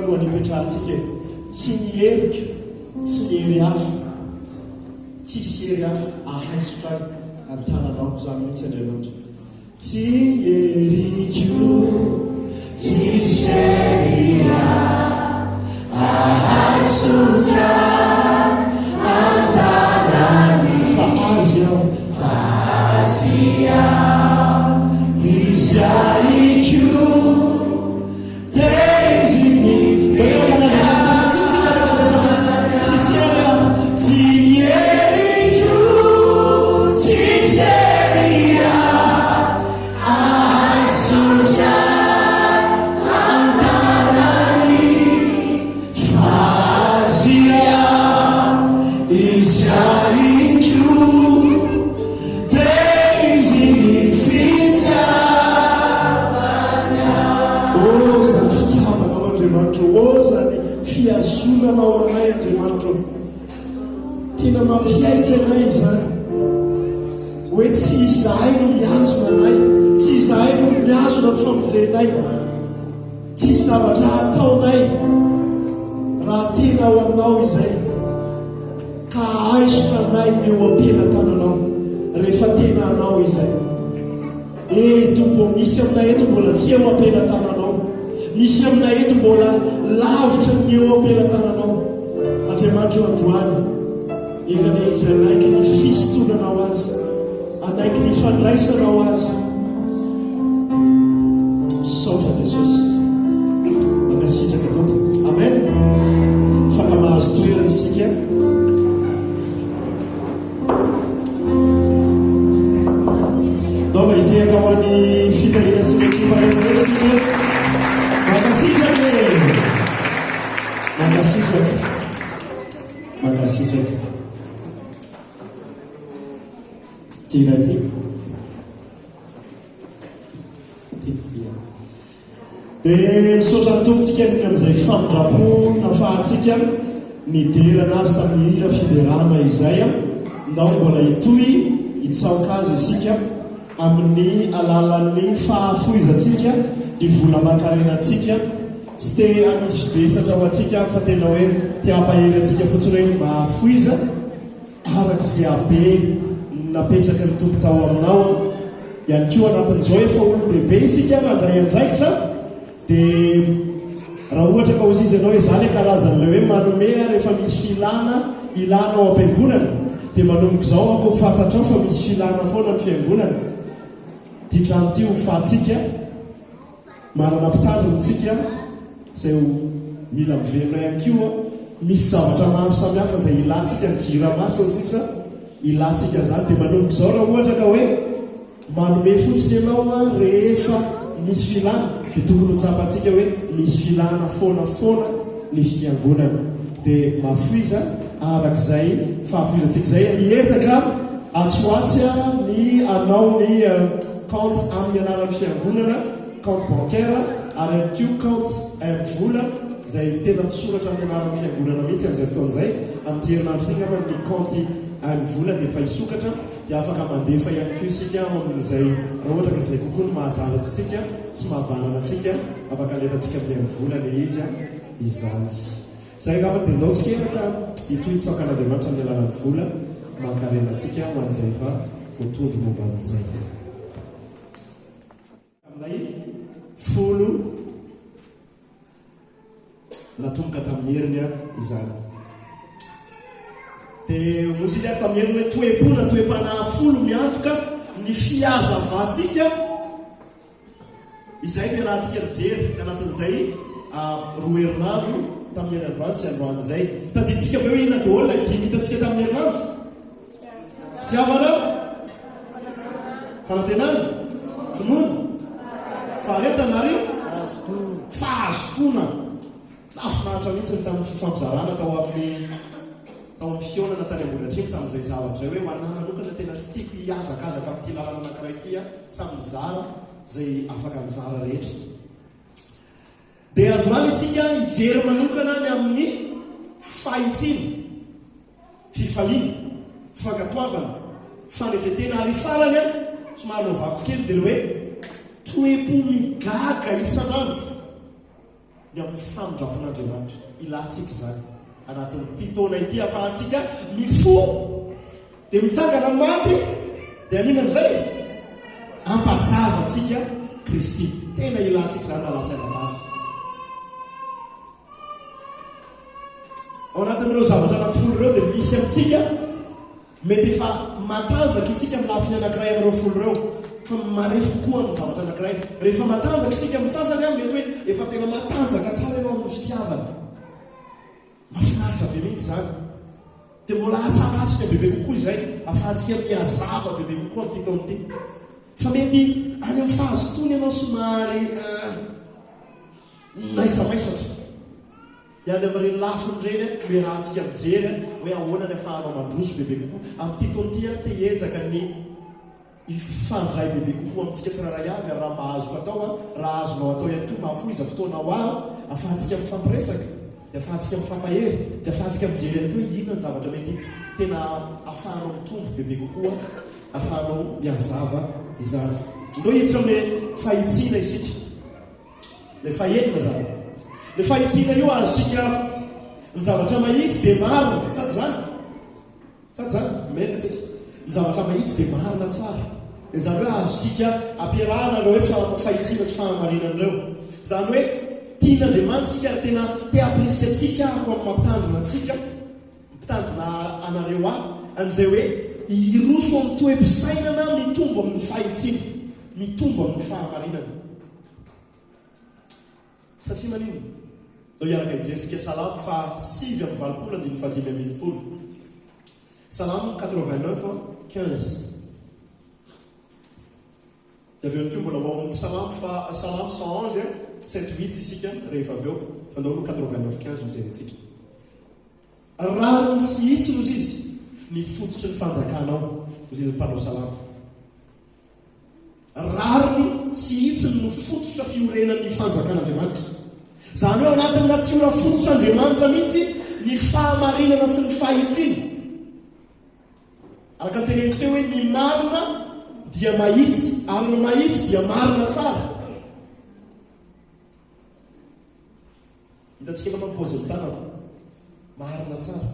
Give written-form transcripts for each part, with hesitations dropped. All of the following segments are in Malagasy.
alohan'ny ipetrahantsika tsy mieriko tsy miery hafa tsisy ery hafa ahaisotra antananao zany mihitsy Andriamanitra tsy mieriko tsisy ery hafa ahaisotra antanany fa azy aho izy aiko fiazonanao anay Andriamanitra tena mampiaika anay zany hoe tsy izahay no miazona anay tsy izahay no miazona ny famonjenay tsy zavatra ataonay raha tena ao aminao izay ka aisotra anay eo ampela tananao rehefa tena anao izay tompo misy aminay eto mbola tsy eo ampela tananao misy aminay eto mbola lavitra ny eo ampelatananao Andriamanitra androany egane izy anaiky ny fisotonanao azy anaiky ny fandraisanao azy saotra Jesosy mangasitraka tompo amen faka mahazo toerana isika doma itehaka ho an'ny fitahina sika kivarenaresika Magasitraka tira ty dia misaotra ny tompontsika ny amin'izay famindrapo nafahantsika niderana azy tamin'ny hira fiderana izay ndao mbola itoy hitsaoka azy isika amin'ny alalan'ny fahafoizantsika ny vola makarenantsika tsy te anisy vesatra ho antsika fa tena hoe tiampahery antsika fotsiny hoe mahafoiza araka izay abe napetraka ny tompo tao aminao ihany koa anatin'izao efa olo bebe isika mandray andraikitra dia raha ohatra ka ozy izy ianao izany karazan'ilay hoe manome rehefa misy filana ilanao am-piangonana dia manomboka izao ako fantatrao fa misy filana foana amin'ny fiangonana tiatrano ty ho fahatsika manana mpitandrontsika izay mila miverina ihany koa misy zavatra maro samihafa izay ilantsika ny jiramaso sisa ilantsika zany dia manomboka izao raha ohatra ka hoe manome fotsiny ianao rehefa misy filana dia tokony ho tsapantsika hoe misy filana foana ny fiangonana dia mafoiza arak'izay fahafoizantsika izay miezaka atsoatsy ny anao ny compte amin'ny anaran'ny fiangonana compte bancaire ary ihany koa compte vola izay tena misoratra amin'ny anaran'ny fiangonana mihitsy amin'izay fotoan'izay amin'ny herinandro iny ama ny compte vola dia efa hisokatra dia afaka mandefa ihany koa isika amin'izay raha ohatra ka izay kokoa ny mahazalatra antsika sy mahavanana antsika afaka letantsika amin'ny vola le izy izany zay ngamba dia ndaontsika eraka itoy tsaokan'Andriamanitra amin'ny alalan'ny vola mankarenantsika ho an'izay efa voatondro momba an'izay aminay folo natomboka tamin'ny heriny izany dia mosy izy ary tamin'ny heriny hoe toepona toepana folo miantoka ny fiazavatsika izay ny rahantsika mijery anatin'izay roa herinandro tamin'ny herinandroany sy androany izay taditsika aveo ina daholo dimy hitantsika tamin'ny herinandro fitiavana fanantenana finoana faharetanary fahazokona nafinahitra mihitsy ny tamin'ny fifampizarana tao amin'ny fionana tany ambolatriny tamin'izay zavatra hoe hoanana manokana tena tiako hiazakazaka amin'ity lalana anankiray ity samy mizara zay afaka mizara rehetra dia androany isika hijery manokana ny amin'ny fahitsiny fifaliana fankatoavana fanetretena ary farany somary novako kely dia hoe toepo migaga isanandro ny amin'ny famindrapon'Andriamanitra. Ilantsika izany anatin'ity taona ity afahantsika mifo dia mitsangana maty dia anina amin'izay ampazavatsika Kristy. Tena ilantsika izany nalasaina mafy. Ao anatin'ireo zavatra anankifolo ireo dia misy amintsika mety efa matanjaka isika amin'ny lafiny anankiray amin'ireo folo ireo, fa marefo koa amin'ny zavatra anankiray. Rehefa matanjaka isika amin'ny sasany mety hoe efa tena matanjaka tsara ianao amin'ny fitiavana. Mafinaritra be mihitsy izany. Dia mbola hatsarantsika bebe kokoa izay afahantsika miazava bebe kokoa amin'ity taona ity. Fa mety any amin'ny fahazotoana ianao somary maisamaisatra. Ihany amin'ireny lafiny ireny merahantsika mijery hoe ahoana ny afahanao mandroso bebe kokoa. Amin'ity taona ity teezaka ny ifandray bebe kokoa amintsika tsiraray avy ary raha mba azoko atao raha azonao atao ihany koa mahafoiza fotoana ho ao afahantsika mifampiresaka, dia afahantsika mifampahery, dia afahantsika mijery ihany koa inona ny zavatra mety tena afahanao mitombo bebe kokoa, afahanao miazava izany. Ndao hiditra amin'ilay fahitsiana isika, ilay fahenina zany. Ilay fahitsiana io azosika ny zavatra mahitsy dia marina, sady zany? Sady zany? Menaka tsika. Ny zavatra mahitsy dia marina tsara. Izany hoe azosika ampiarahana ireo hoe fahitsiana sy fahamarinan'ireo. Izany hoe tian'Andriamanitra isika ary tena te-hampirisika antsika ako amin'ny mampitandrina antsika, mpitandrina anareo an'izay hoe iroso amin'ny toe-pisainana mitombo amin'ny fahitsiana, mitombo amin'ny fahamarinana. Satria manino? Dao iaraka ijerisika Salamo fa 7:25. Salamo 89:15. Dia avy eo ny mbola ao amin'ny Salamo 111, 7-8 isika rehefa avy eo, fa ndao 89:15 mijerentsika. Rariny sy hitsy nozy izy ny fototry ny fanjakanao, nozy izy mpanao Salamo. Rariny sy hitsy ny fototra fiorenan'ny fanjakan'Andriamanitra. Izany hoe anatin'ny natiora fototr'Andriamanitra mihitsy ny fahamarinana sy ny fahitsiana. Araka ny teneniko teo hoe ny marina dia mahitsy ary ny mahitsy dia marina tsara. Hitantsika efa mampozy ny tanako, marina tsara.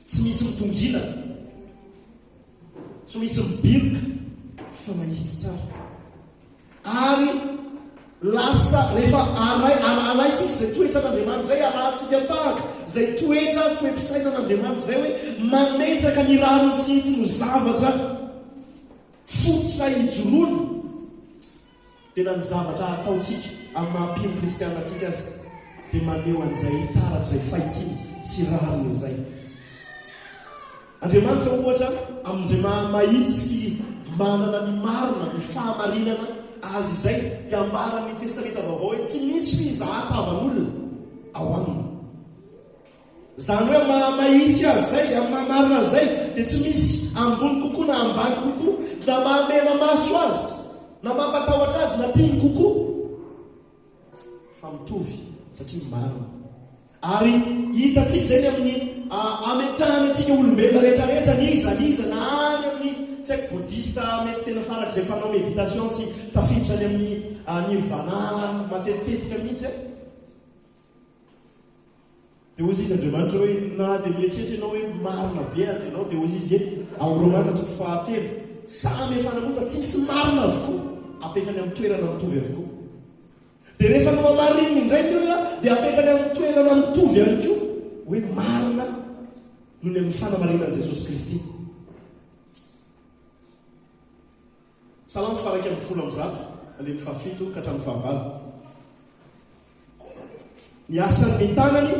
Tsy misy mitongina, tsy misy mibilika, fa mahitsy tsara. Ary lasa rehefa alaitsika izay toetra n'Andriamanitra izay, alantsika tahaka izay toetra toe-pisainan'Andriamanitra izay hoe mametraka ny rariny sy hitsy no zavatra fototra hijoroana. Tena ny zavatra ataontsika amin'ny mahampino kristianina antsika azy dia maneho an'izay taratra izay fahitsiana sy rariny izay. Andriamanitra ohatra amin'izay mahitsy sy manana ny marina, ny fahamarinana azy izay dia ambarany testamenta vaovao hoe tsy misy fizahatavan'olona ao aminy. Izany hoe mahitsy azy izay, amin'ny mahamarina azy izay dia tsy misy ambony kokoa na ambany kokoa, na mahamena maso azy na mampatahotra azy na tiany kokoa, fa mitovy satria marina. Ary hitantsika izay amin'ny ametrahany antsika olombelona rehetrarehetra ny iza na any amin'ny tsy haiko bodista mety tena farak'izay mpanao meditation sy tafiditra any amin'ny nirvana matetitetika mihitsy. Dia ozy izy Andriamanitra hoe na dia mieritreritra ianao hoe marina be azy ianao, dia ozy izy ao Romana 7 samy efa namota tsy misy marina avokoa apetrany amin'ny toerana mitovy avokoa. Dia rehefa no mamarina indray ny olona dia apetrany amin'ny toerana mitovy ihany koa hoe marina noho ny amin'ny fanamarinan'i Jesosy Kristy. Salamo 117:7 ka hatramin'ny 9. Ny asan'ny tanany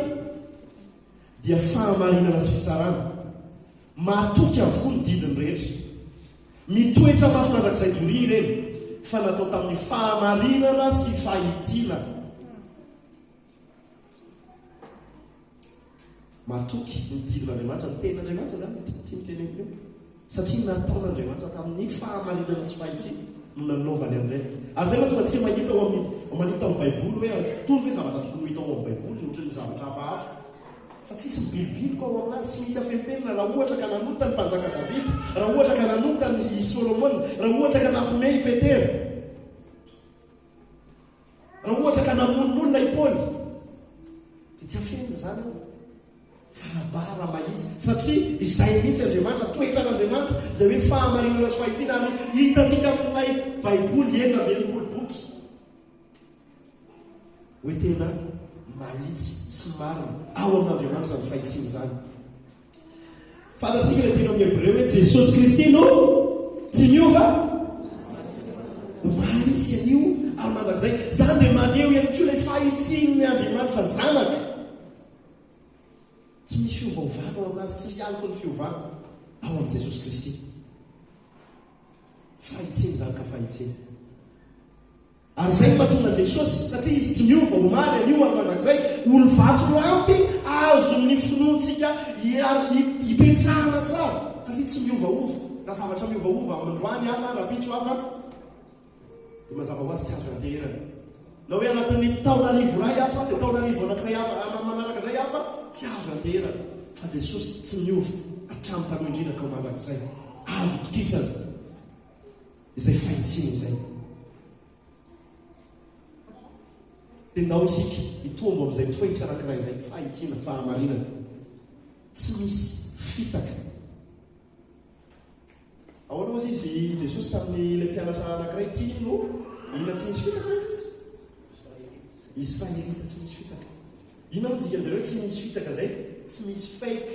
dia fahamarinana sy fitsarana, mahatoky avokoa ny didiny rehetra. Mitoetra mafy mandrakizay joria ireny, fa natao tamin'ny fahamarinana sy fahitsiana. Mahatoky ny didin'Andriamanitra, ny tenin'Andriamanitra zany tia mitenenina io. Satria nataon'Andriamanitra tamin'ny fahamarinana sy fahitsiana no nanaovany amin'ireny. Ary zay mahatonga antsika mahita ao manita amin'ny Baiboly hoe tony hoe zavatra tokony ho hita ao amin'ny Baiboly ohatran'ny zavatra hafahafa. Fa tsisy mibilibiliko ao aminazy, tsy misy afempelina. Raha ohatra ka nanota ny mpanjaka Davida, raha ohatra ka nanota ny Solomona, raha ohatra ka nampome i Petera, namonon'olona ipaoly dia tsy afenina zany fahabara mahitsy satria izay mihitsy Andriamanitra toetran'Andriamanitra izay hoe fahamarinana sy fahitsina ary hitantsika amin'ilay baiboly enina amby enimpolo boky hoe tena mahitsy sy marina ao amin'Andriamanitra ny fahitsina zany. Fantatsika ilay tena amin'ny Hebreo hoe Jesosy Kristy no tsy miova manisy anio ary mandrakizay zany dia maneho ihany koa ilay fahitsin'ny Andriamanitra zanaka. Tsy misy fiovaovana ao aminazy, tsy aliko ny fiovana ao amin'ny Jesosy Kristy. Fahitsiny zany ka fahitsiny. Ary izay mahatonga Jesosy satria izy tsy miova omaly anio ary mandrakizay olo vato lampy azon'ny finoantsika hipetrahana tsara satria tsy miovaova. Raha zavatra miovaova amandroany hafa rapitso hafa dia mazava ho azy tsy azo anteherana. Na hoe anatin'ny taonarivo iray hafa dia taonarivo anankiray hafa manaraka indray hafa tsy azo anteherana. Fa Jesosy tsy miova hatramin'ny taloha indrindra ka mandrakizay azo tokisana izay fahitsiny izay. Dia ndao isika hitombo amin'izay toetra anankiray izay fahitsina fahamarinana tsy misy fitaka. Ahoana moa izy Jesosy tamin'ilay mpianatra anankiray tino ina tsy misy fitaka izy Israelita tsy misy fitaka. Ina moa dika zareo tsy misy fitaka zay? Tsy misy fake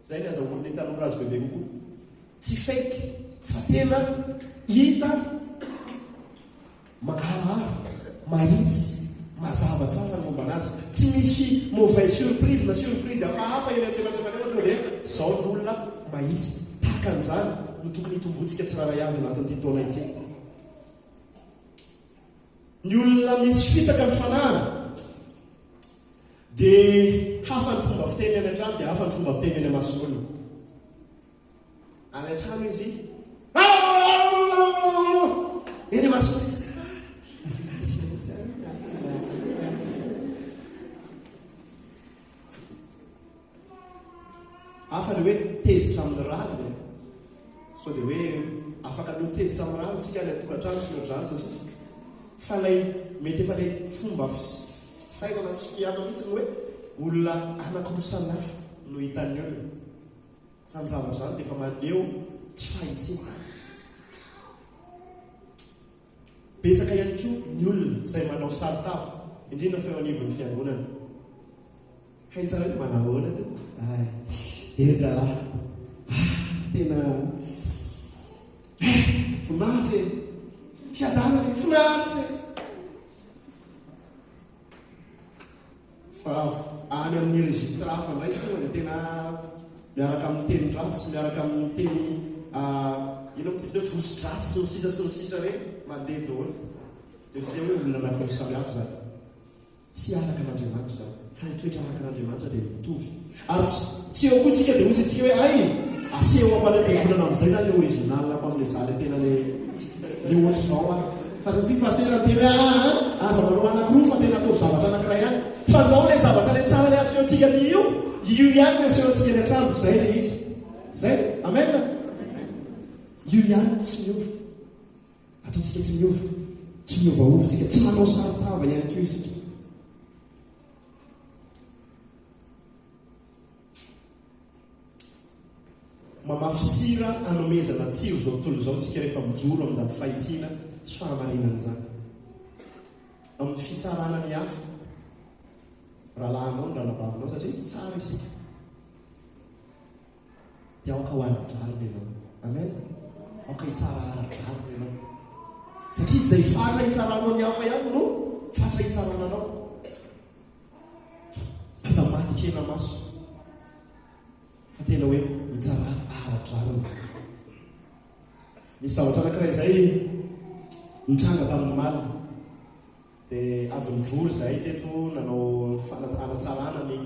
zay ny azahoan'ny tanora azy bebe kokoa. Tsy fake fa tena hita makarara mahitsy mazava tsara ny momba anazy. Tsy misy mauvaise surprise na surprise hafahafa eny antsefatsefanena tonga dia zao ny olona mahitsy takan'izany no tokony hitombotsika tsiraray avy anatin'ity taona ity. Ny olona misy fitaka ny fanahana dia hafa ny fomba fiteny any an-trano dia hafa ny fomba fiteny eny amason'olona. Any an-trano izy eny amason'olona izy hafa ny hoe tezitra amin'ny rano so dia hoe afaka no tezitra amin'ny rano tsika ilay tokantrano sy nyodrasa sisa. Fa ilay mety efa ilay fomba sainana sy fiana mihitsy ny hoe olona anankiroa samihafa no hitan'ny olona. Zany zavatra zany dia efa maneho tsy fahitsina. Betsaka ihany koa ny olona izay manao saritava indrindra fa eo anivon'ny fiangonana. Hay tsara hoe manao ahoana to? Herin-dralahy tena finahitra e, fiadanana finahitra e. Fa any amin'ny registre hafa indray sy tonga dia tena miaraka amin'ny teny dratsy, miaraka amin'ny teny ino amin'ity hoe vosy-dratsy sy ny sisa reny mandeha daholo. Dia zay hoe olona anankiroa samihafa zany. Tsy araka an'Andriamanitra zany, fa ny toetra araka an'Andriamanitra dia mitovy. Ary tsy eo koa tsika dia misy tsika hoe ay aseho ampanam-piangonana amin'izay zany le original ako amin'ilay zany tena le ohatra izao a. Fa satria pastera ny tena aza manao anankiroa fa tena atao zavatra anankiray ihany. Fa ndao ilay zavatra ilay tsara ilay asehontsika ny io ihany ny asehontsika ny an-trano. Zay le izy. Zay. Amen. Io ihany tsy miova. Ataontsika tsy miova. Tsy miovaova tsika. Tsy manao saritava ihany koa isika. Mamafisira anomezana tsiro zao tontolo zao tsika rehefa mijoro amin'izany fahitsina sy fahamarinana zany. Amin'ny fitsarana ny hafa rahalahinao ny ranabavinao satria tsara isika dia aoka ho ara-drariny ianao. Amen. Aoka hitsara ara-drariny ianao satria izay fatra hitsaranao ny hafa ihany no fatra hitsarananao. Aza maty kena maso fa tena hoe mitsara ara-drariny. Misy zavatra anankiray izay nitranga tamin'ny malina dia avy nivory izahay teto nanao anatsarana ny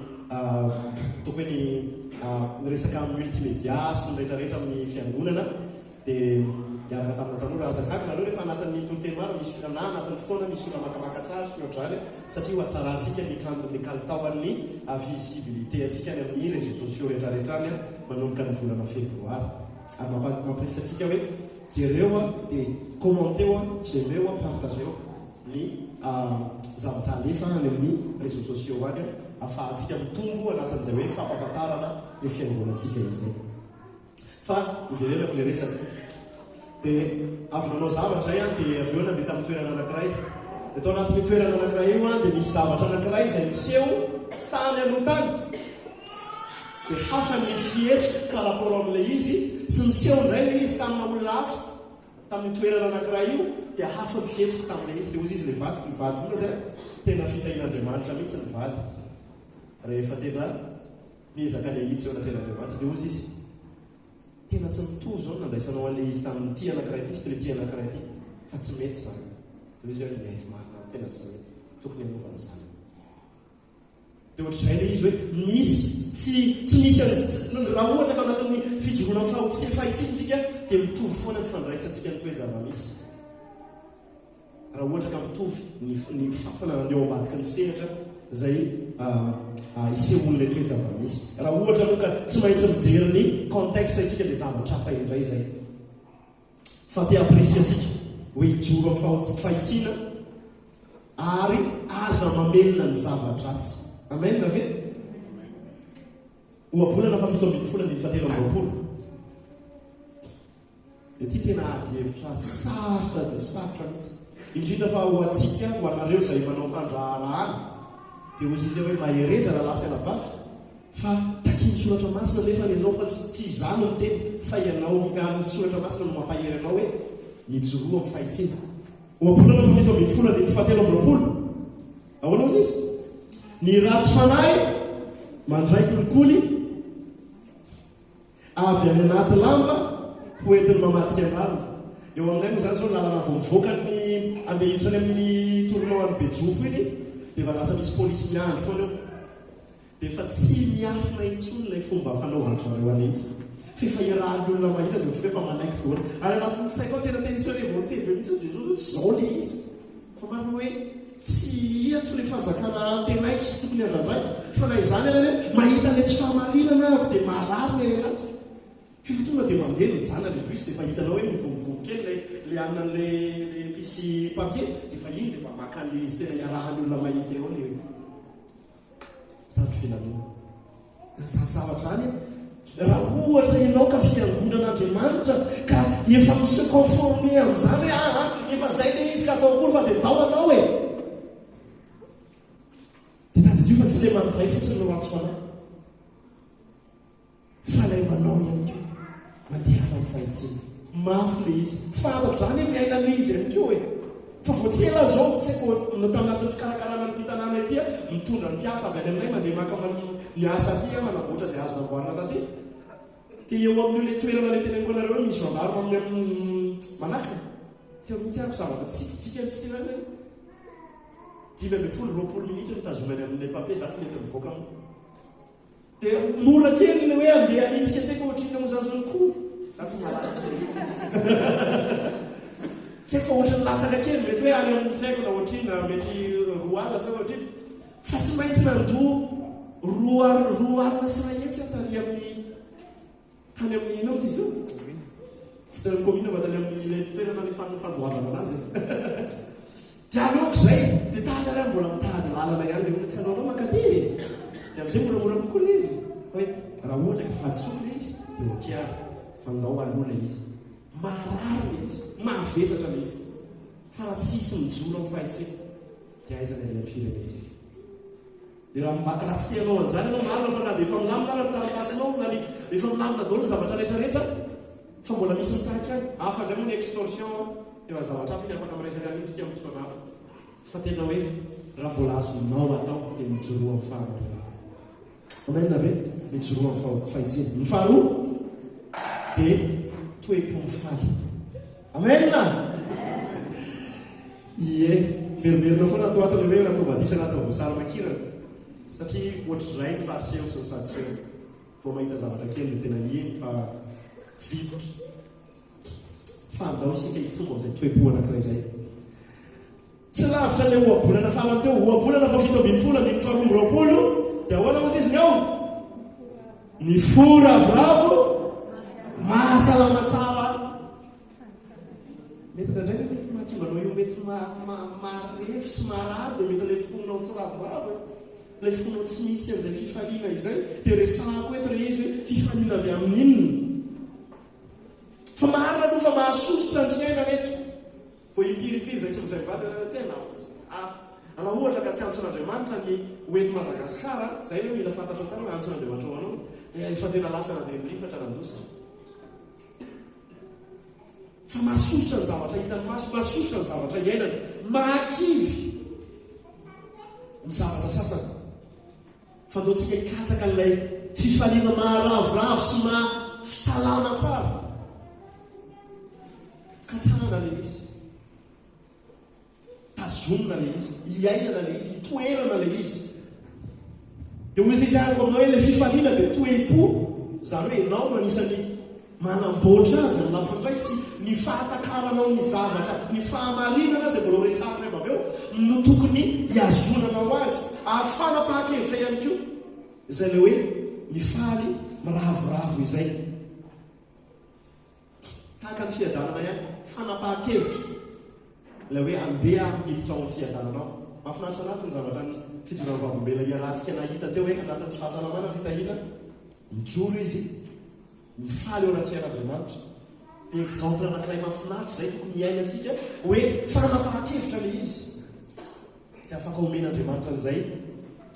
toko hoe ny resaka multimédia sy ny rehetrarehetra amin'ny fiangonana. Dia miaraka tamina tanora azakaka nareo rehefa anatin'ny torotemara misy olona na anatin'ny fotoana misy olona makamaka sary sy ohatr'izany satria ho atsaratsika ny kalitaon'ny visibilité atsika any amin'ny réseaux sociaux rehetrarehetrany manomboka ny volana febroary. Ary mampirisika atsika hoe jereo dia commenteo, gemeo, partageo ny zavatra alefa any amin'ny réseaux sociaux any ahafahantsika mitombo anatin'izay hoe fampahafantarana ny fiangonantsika izay. Fa ivelelako le resaka dia avy nanao zavatra ihany dia avy eo nandeha tamin'ny toerana anankiray. Dia tao anatin'ny toerana anankiray io dia nisy zavatra anankiray izay miseho tany aloha tany. Dia hafa ny fihetsika par rapport amin'ilay izy sy niseho indray ilay izy tamina olona hafa tamin'ny toerana anankiray io dia hafa ny fihetsiko tamin'ilay izy. Dia ozy izy ilay vaty io zay tena fitahin'Andriamanitra mihitsy ny vaty. Rehefa tena miezaka ny ahitsy eo anatreh'Andriamanitra dia ozy izy tena tsy mitovy zao nandraisanao an'ilay izy tamin'ny ty anankiray ty sy ilay ty anankiray ty fa tsy mety zany. Dia izy hoe mihaify marina tena tsy mety tokony hanovana zany. Dia ohatr'izay ilay izy hoe misy tsy misy raha ohatra ka anatin'ny fijoroana fahitsinsika dia mitovy foana ny fandraisantsika ny toe-java-misy. Raha ohatra ka mitovy ny fananana eo ambadiky ny sehatra zay isehoan'ilay toe-java-misy. Raha ohatra moa ka tsy maintsy mijery ny contexte itsika dia zavatra hafa indray zay. Fa te apresia atsika hoe hijoro amin'ny fahitsiana ary aza mamelona ny zava-dratsy. Amen na ve? Ohabolana fa 7:17 dia ty tena ady hevitra sarotra dia sarotra mihitsy. Indrindra fa ho atsika ho anareo izay manao fandraharahana dia ozy izy hoe mahereza raha lasa anabafy fa takia ny soratra masina nefa anao fa tsy izany ny teny fa ianao amin'ny soratra masina no mampahery anao hoe mijoroa amin'ny fahitsiana. Ohabolana fa 7:17 ahoana ozy izy? Ny ratsy fanahy mandray kolikoly avy any anaty lamba hoentiny mamadika andrano. Eo amin'izay moa zany zao lalana vao mivoaka ny andeha hiditra any amin'ny toronao any Bejofo iny dia efa lasa misy polisy miandry foana eo. Dia efa tsy miafina intsony ilay fomba fanaovan'zareo an'ilay izy. Fefa iarahan'ny olona mahita dia ohatry hoe efa manaiky doana. Ary anatin'ny saiko ao tena tension révolté be mihitsy Jesosy zao ilay izy. Fa marina hoe tsy hiatro ilay fanjakana antenaiko sy tokony andrandraiko fa na izany ary mahita ilay tsy fahamarinana aho dia marary ny any anaty. Fefa tonga dia mandeha mijana ilay luisy dia efa hitanao hoe mivovovo kely ilay anina ilay pisy papier dia efa iny dia mba maka an'ilay izy tena iarahan'ny olona mahita eo ilay tandro filaminana. Zavatra any raha ohatra ianao ka fiangonan'Andriamanitra ka efa misy conforme amin'izany hoe efa zay ilay izy ka atao akory fa dia tao anao e. Dia tadidio fa tsy ilay mandray fotsiny no ratsy fanahy fa ilay manao ihany koa mandeha ala amin'ny fahitsiana mafy ilay izy fantatro zany hoe miaina ilay izy ihany koa e. Fa vao tsy ela zao tsy haiko no taminatin'ny fikarakarana n'ity tanàna ity mitondra ny mpiasa avy any aminay mandeha maka miasa aty manamboatra izay azo namboarina taty. Dia eo amin'io toerana ilay teneniko anareo misy vandarona amin'ny manakina teo mihitsy ariko zavatra tsisy tsika ny sirana 20 minitra mitazomany amin'ilay papier za tsy mety mivoaka mo. Dia mora kely ilay hoe andeha anisika tsy haiko ohatrina mo zazony koa za tsy malaky tsy haiko fa ohatrany latsaka kely mety hoe any amin'ny tsaiko na ohatrina mety roa alina sa ohatrina fa tsy maintsy nandoa roa alina sy rahetsy atary amin'ny tany amin'ny inao ty zao tsy tena commune fa tany amin'ny toerana ny fandoavana anazy dia aleoko izay dia tahaka raha mbola mitady lalana ihany le tsy anaonao makaty dia amin'izay moramora kokoa ilay izy hoe raha ohatra ka fahadisoa ilay izy dia okiary fandao aloha ilay izy marary ilay izy mahavesatra ilay izy fa raha tsisy mijoro amin'ny fahitsiana dia aizana ilay firenetsika. Dia raha tsy tianao an'izany anao marina fa na dia efa milamina raha mitaratasynao na efa milamina daholo ny zavatra rehetrarehetra fa mbola misy mitahaka any hafa indray moa ny extorsion efa zavatra hafa iny afaka miresaka an'intsika amin'ny fotoana hafa fa tena hoe raha mbola azonao atao dia mijoroa amin'ny fahamarina. Amen na ve mijoroa amin'ny fahitsiana. Ny faharoa dia toe-po mifaly. Amen na ie veriverina foana atao atao hoe atao vadisana atao voasary makirana satria ohatr'izay ny fariseho sy ny sadiseo vao mahita zavatra kely dia tena iny fa vikotra fa andao isika hitonga amin'izay toe-po anankiray izay. Tsy lavitra ilay ohabolana farany teo ohabolana fa 7:20 dia ahoana ozy izy ny ao ny fo ravoravo mahasalama tsara mety ndraindray mety mahatratra manao io mety marefo sy marary dia mety ilay fononao tsy ravoravo ilay fononao tsy misy amin'izay fifaliana izay dia resako eto ilay izy hoe fifaliana avy amin'inona fa marina aloha fa mahasosotra ny fiainana eto vo impiripiry zay sy mizay vady tena raha ohatra ka tsy antson'Andriamanitra ny oeto Madagasikara zay hoe mila fantatra tsara hoe antson'Andriamanitra ho anao efa tena lasana dia nirifatra nandositra fa mahasosotra ny zavatra hitany maso mahasosotra ny zavatra iainana mahakivy ny zavatra sasany fandaontsika hikatsaka n'ilay fifaliana maharavoravo sy mahasalama tsara katsanana le izy tazonina le izy iainana le izy itoerana le izy dia hoy izy ahako aminao hoe le fifaliana dia toe-po zany hoe enao no anisany manamboatra azy ny lafindray sy ny fahatakaranao ny zavatra ny fahamarinana zay mbola resahatra eva avy eo no tokony hiazonanao azy ary fanapahan-kevitra ihany koa izay le hoe mifaly miravoravo izay tahaka ny fiadanana ihany fanapahan-kevitra ilay hoe andeha miditra ao amin'ny fiadananao mahafinaritra anaty ny zavatra ny fijorana vavombela hialantsika nahita teo hoe anatin'ny tsy fahasalamana fitahina mijoro izy mifaly eo anaty Andriamanitra dia exemple anankiray mahafinaritra zay tokony hiainantsika hoe fanapahan-kevitra le izy dia afaka omen'Andriamanitra n'izay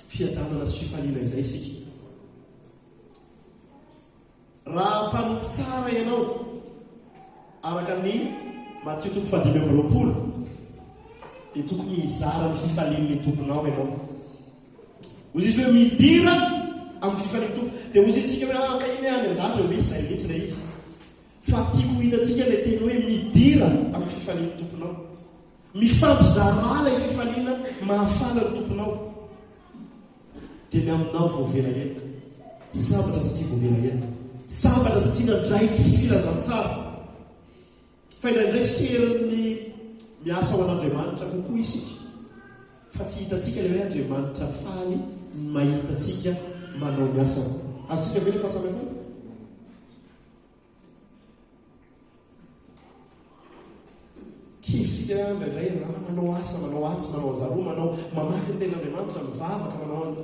fiadanana sy fifaliana izay isika raha mpanompo tsara ianao araka ny Matthieu 5:20 dia tokony hizara ny fifalian'ny tomponao ianao ozy izy hoe midira amin'ny fifalian'ny tompo dia ozy itsika hoe ka iny any an-datra misy zay mihitsy ilay izy fa tiako hitantsika ilay teny hoe midira amin'ny fifalian'ny tomponao mifampizara ilay fifaliana mahafala ny tomponao dia ny aminao voavela entika sabatra satria voavela entika sabatra satria nandray filazantsara fa indraindray seriny miasa ao an'Andriamanitra kokoa isika fa tsy hitantsika ilay hoe Andriamanitra faly mahitantsika manao ny asany azontsika ve ny fahasamihafana kivitsika indraindray raha manao asa manao atsy manao anjaroa manao mamaky ny ten'Andriamanitra mivavaka manao any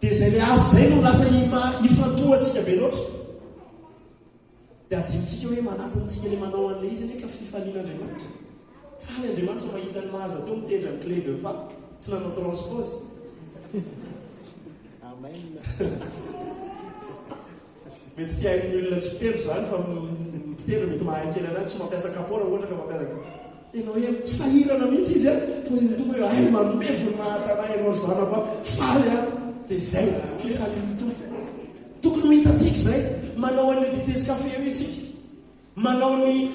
dia zay le azy zay no lasa hifantohantsika be loatra dia adinitsika hoe manatintsika le manao an'le izy ane ka fifalian'Andriamanitra fa ny Andriamanitra mahita ny laza teo mitendra ny clé de fa tsy nanao transpose mety tsy hain'ny olona tsy mpitendry zany fa mpitendry mety mahankely anazy tsy mampiasa kapora ohatra ka mampiasa enao hoe sahirana mihitsy izy a fa izy tompo hoe ay manome voninahitra anay ianao zanako faly a dia zay fifalian'ny tompo tokony ho hitantsika zay manao an'le ditesy kafe io isika manao ny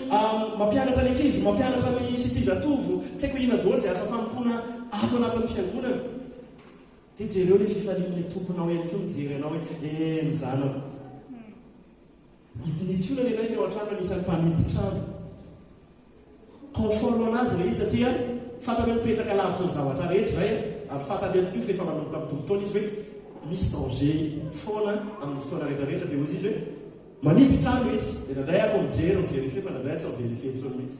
mampianatra ny ankizy mampianatra ny sitizatovo tsy haiko ina daholo zay asa fanompoana ato anatin'ny fiangonana dia jereo le fifalian'le tomponao ihany koa mijery anao hoe ny zanako ny tiona lenay ny ao an-trano anisan'ny mpanity trano conforme anazy le izy satria fantany mipetraka lavitra ny zavatra rehetra zay ary fantany ihany koa fa efa manomboka amin'ny tompotaona izy hoe misy danger foana amin'ny fotoana rehetrarehetra dia ozy izy hoe manity trano izy dia nandray ako mijery miverifie fa nandray tsy miverifie tsony mihitsy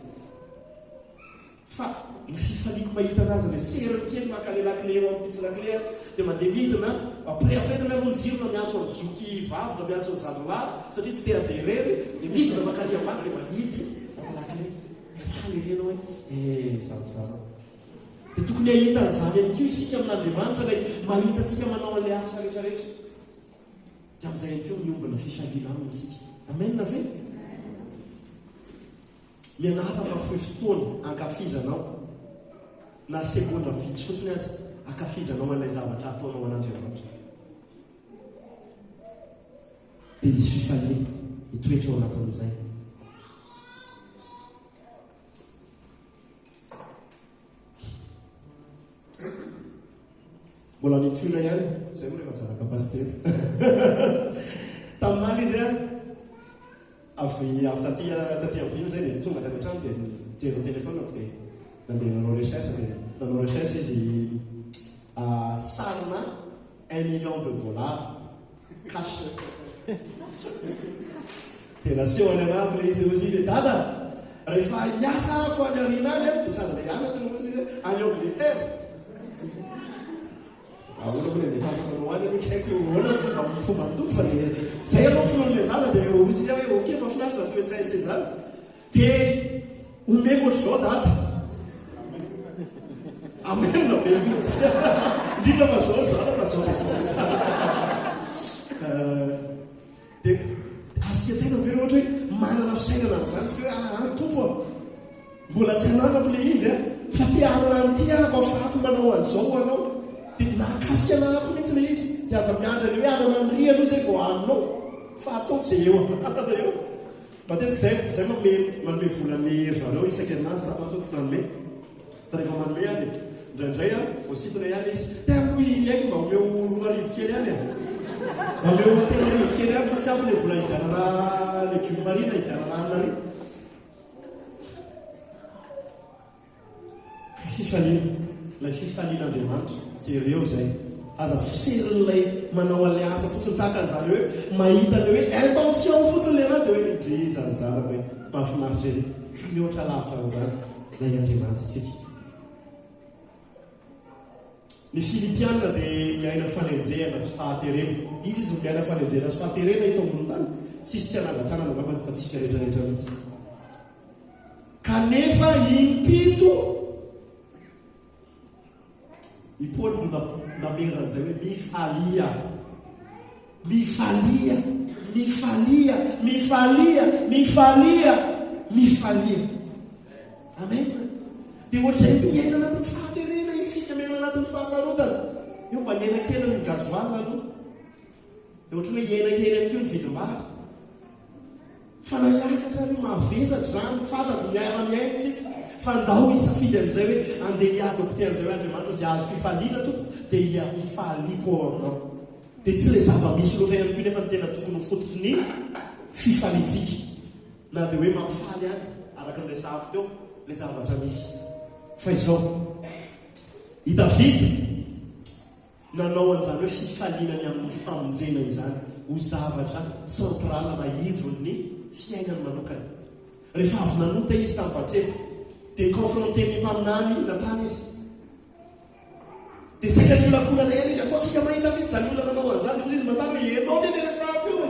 fa ny fifaliako mahita anazy le seriny kely makalelakle eo amin'ny pisy lakle dia mandeha midina apreapretana aloha ny jirona miantso ny zoky vavy na miantso ny zadolahy satria tsy teraderery dia midina makali ambany dia manidy makalakle mifaly irenao hoe zanozana dia tokony ahitan'izany any kio isika amin'Andriamanitra lay mahitantsika manao an'le asa rehetrarehetra dia amin'izay any keo miombana fifaliana aminy isika amenna ve mianaraka fohy fotoana ankafizanao na segondra vitsy fotsiny azy ankafizanao an'ilay zavatra ataonao an'Andriamanitra dia misy fifaliana hitoetra ao anatin'izay mbola nitoina ihany zay moa rehefa zanaka paster tamin'maly izy avy taty am'vina zay dia tonga tany an-trano dia mijery ny telefona dia nandeha nanao recherche dia nanao recherche izy sarina $1 million cash dia naseho any anaby le izy dia ozy izy dada rehefa miasa ko any arinany dia sady le anatiny moa izy any Angleterre ahoana moa le fahasamanao any aloha tsy haiko ahoana fomba mitombo fa dia zay aloha filohan'ilay zaza dia ozy izy hoe oke mahafinaritra zany toetr'izay se zany dia omeko ohatr'izao data amenona be mihitsy indrindra mazao zana mazao dia asikatsaina ve ohatra hoe manana fisainana n'izany tsika hoe tompo mbola tsy hananako le izy fa te hanana n'ity ako afahako manao an'izao anao dia nakasika anahako mihitsy le izy dia aza miandra le hoe hanana n'ry aloha zay vao haninao fa ataoko zay eo anana eo matetika zay manome volany zareo isan-kerinandro tapato tsy nanome fa rehefa manome any indraindray voasitona ihany izy teako iny haiko mba omeo arivokely any mameo tena arivokely any fa tsy ampy le vola ivianana legioma marina ivianana anina ry fifaliana ilay fifalian'Andriamanitra jereo zay aza fiserin'ilay manao an'ilay asa fotsiny tahaka an'izany hoe mahita le hoe intention fotsiny le anazy dia hoe dre zarazara hoe mahafinaritra ery fa mihoatra lavitra an'izany ilay Andriamanitra tsika. Ny Filipianina dia miaina fanenjehana sy fahaterena izy miaina fanenjehana sy fahaterena ito ambony tany tsisy tsy hanangatana angamba fa tsika rehetrarehetra mihitsy kanefa impito i Paul no nameran'izay hoe mifalia mifalia mifalia mifalia mifalia mifalia amen dia ohatr'izay no miaina anatin'ny fahaterena isika miaina anatin'ny fahasarotana io mba niaina kely ny gazoarina aloha dia ohatra hoe iaina kely any keo ny vidim-bary fa naiakatra ry mavesatra zany fantatro miara-miaintsika fa ndao isafidy amin'izay hoe andeha hiady okitean'izay hoe Andriamanitra zay azoko ifaliana tompo dia ifaliko ao aminao dia tsy le zava-misy loatra ihany koa nefa ny tena tokony fototry ny fifalitsika na dia hoe mampifaly any araka n'ilay sahako teo le zavatra misy fa izao i Davida nanao an'izany hoe fifalinany amin'ny famonjena izany ho zavatra sentrala na ivon'ny fiainany manokana rehefa avy nanota izy tamin'Batseba dia confronté ny mpaminany natany izy dia sika ny olakonana ihany izy ataontsika mahita mihitsy zany olona nanao an'izany dia ozy izy matany hoe enao ny resahako io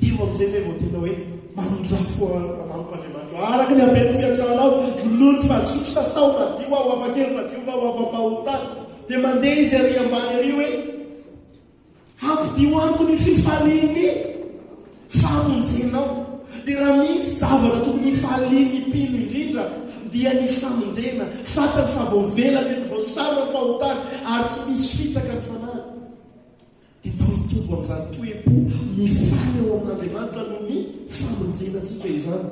io amin'izay zay vao tena hoe manondrafo amamiko Andriamanitra araka ny abeny fiatranao volohany fahatsoko sasao madio aho afakely madio va ho afa-pahotany dia mandeha izy ary ambany ary hoe ampidio amiko ny fifaliany famonjenao dia raha misy zavatra tokony ifaliany mpino indrindra dia ny famonjena fatany fahavoavelany ny voasarona ny fahotany ary tsy misy fitaka ny fanahy dia tao hitombo amin'izany toe-po mifaly ao amin'Andriamanitra noho ny famonjenantsika izany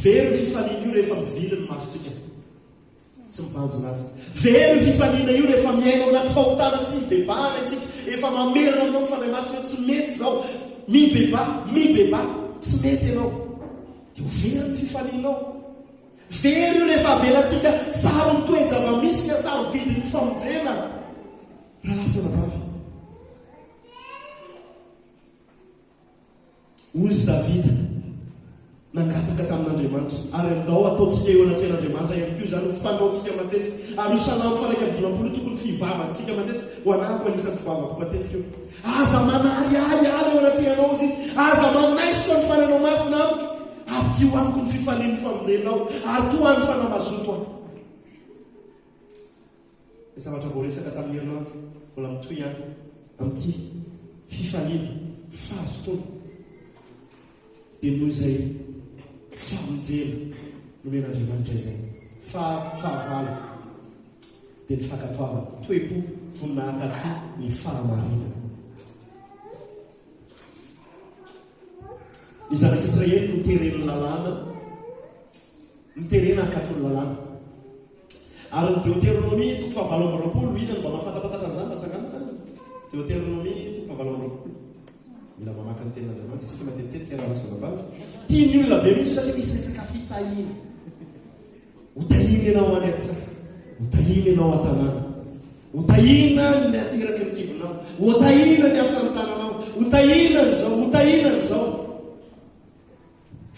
very ny fifaliana io rehefa mivily ny masontsika tsy mibanjina azy very ny fifaliana io rehefa miainao anaty fahotana tsy mibebana isika efa mamerina aminao mifanahy masona tsy mety zao mibeba tsy mety ianao dia ho very ny fifalianao very io rehefa avelantsika saro ny toe-java-misy ny asaro bidiny famonjena raha lasana vavy ozy Davida nangataka tamin'Andriamanitra ary andao ataontsika eo anatrehan'Andriamanitra ihany koa zany fanaontsika matetika ary sanamo faraika amin'ny 20 tokony fivavakantsika matetika ho anako anisan'ny fivavako matetika io aza manary ahy eo anatrehanao izy aza manaisiko ny fananao masina amiko ampitio amiko ny fifalian'ny famonjenao ary toa ny fanamazoto aho ny zavatra voaresaka tamin'ny herinandro mbola mitoy ihany amin'ity fifaliana fahazotoana dia noho izay famonjena nomen'Andriamanitra izay fahavala dia ny fankatoavana toe-po voninahakato ny fahamarinana ny zanak'Israely notereny lalàna niterena hakatony lalàna ary ny Deutéronomie toko fahavalo amby roapolo izany mba mahafantampatatra an'izany mba tsangana Deutéronomie toko fahavalo amby roapolo mila mamaka ny tenin'Andriamanitra tsika matetika rahalasonabavy tiany olona be mihitsy satria misy resaka fitahiny hotahiny ianao any an-tsaka hotahiny ianao an-tanàna hotahina ny ateraky ny kibonao hotahina ny asany tananao hotahinany zao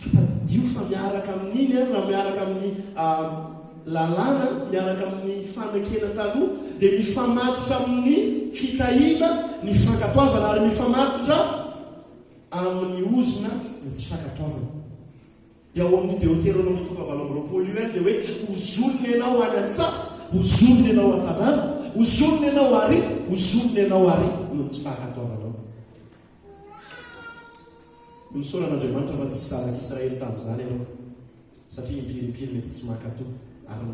fatadio fa miaraka amin'iny raha miaraka amin'ny lalàna miaraka amin'ny fanakena taloha dia mifamatotra amin'ny fitahina ny fankatoavana ary mifamatotra amin'ny ozona ny tsy fankatoavana. dia ao amin'ny Deutéronome 20:20 io dia hoe hozolony ianao any an-tsaha, hozolony ianao an-tanàna, hozolony ianao ary, hozolony ianao ary no tsy fankatoavanao. Misoran'Andriamanitra fa tsy zanak'Israely tamin'izany ianao satria mipirimpiri mety tsy mankatò ary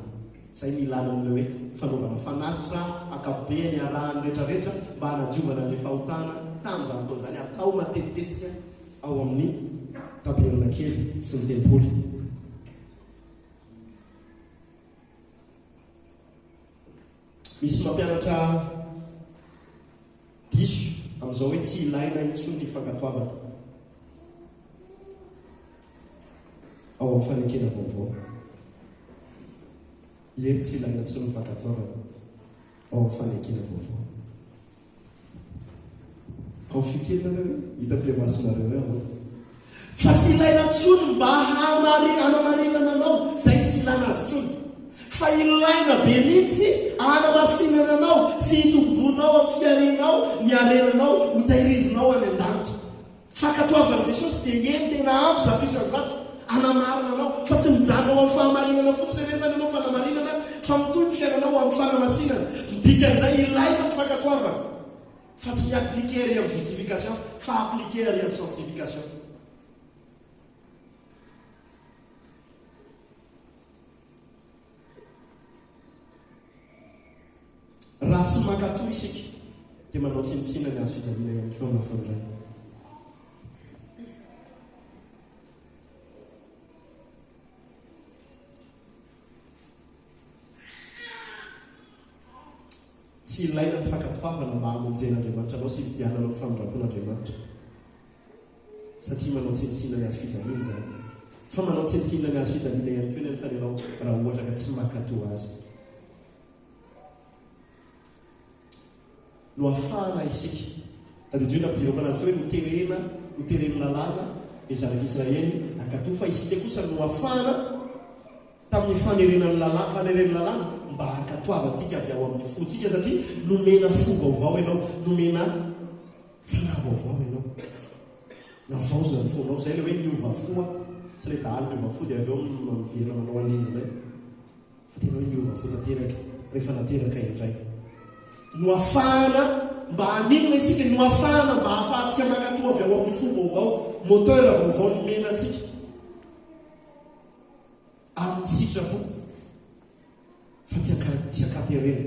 zay milana amin'ilay hoe fanaovana fanatitra akabeany arahany rehetrarehetra mba hanadiovana ny fahotana tamin'izany fotoan'izany atao matetitetika ao amin'ny taberna kely sy ny tempoly. Misy mampianatra diso amin'izao hoe tsy ilaina intsony ny fankatoavana ao amin'ny fanekena vaovao. Ie tsy ilaina intsony ny fankatoavana ao amin'ny fanekena vaovao. Konfikelnareo hitako masonareo eo fa tsy ilaina intsony mba hanamarinana anao, zay tsy ilaina azy intsony. Fa ilaina be mihitsy hanamasinana anao sy hitombonao amin'ny fiarinao, ny arenanao, ho tahirizinao any an-danitra. Fankatoavan'i Jesosy dia eny tena ampy zato isan-jato hanamarina anao, fa tsy mijanona ao amin'ny fahamarinana fotsiny rehefa nanao fanamarinana, fa mitohy ny fiainanao amin'ny fanamasinana. Dikan'izay ilaina ny fankatoavana, fa tsy mi-appliquer ary amin'ny justification, fa appliquer ary amin'ny sanctification. Raha tsy mankatò isika dia manao tsinitsina ny azo fijaliana ihany koa amin'ny lafindray. Tsy ilaina ny fankatoavana mba hamonjen'Andriamanitra anao sy hividianana amin'ny famindrapon'Andriamanitra satria manao tsinitsina ny azo fijaliana zany. Fa manao tsinitsina ny azo fijaliana ihany koa nefa ianao raha ohatra ka tsy mankatò azy. No afahana isika tadidio nampidirako anazy hoe noterena lalàna ny zanak'Israely ankatò, fa isika kosa no afahana tamin'ny fanerenany lalàna mba hankatoavantsika avy ao amin'ny fontsika satria nomena fo vaovao ianao, nomena fanahy vaovao ianao, navaozina ny fonao. Zay le hoe niova foa, tsy le dahalo niova fo dia avy eo mivela manao an'izy ilay fa tena hoe niova fo tanteraka rehefa nateraka indray. No afahana mba haninona isika, no afahana mba hahafahantsika mankatò avy ao amin'ny fo vaovao, moteur vaovao nomena antsika amin'ny sitrapo fa tsy akaterena.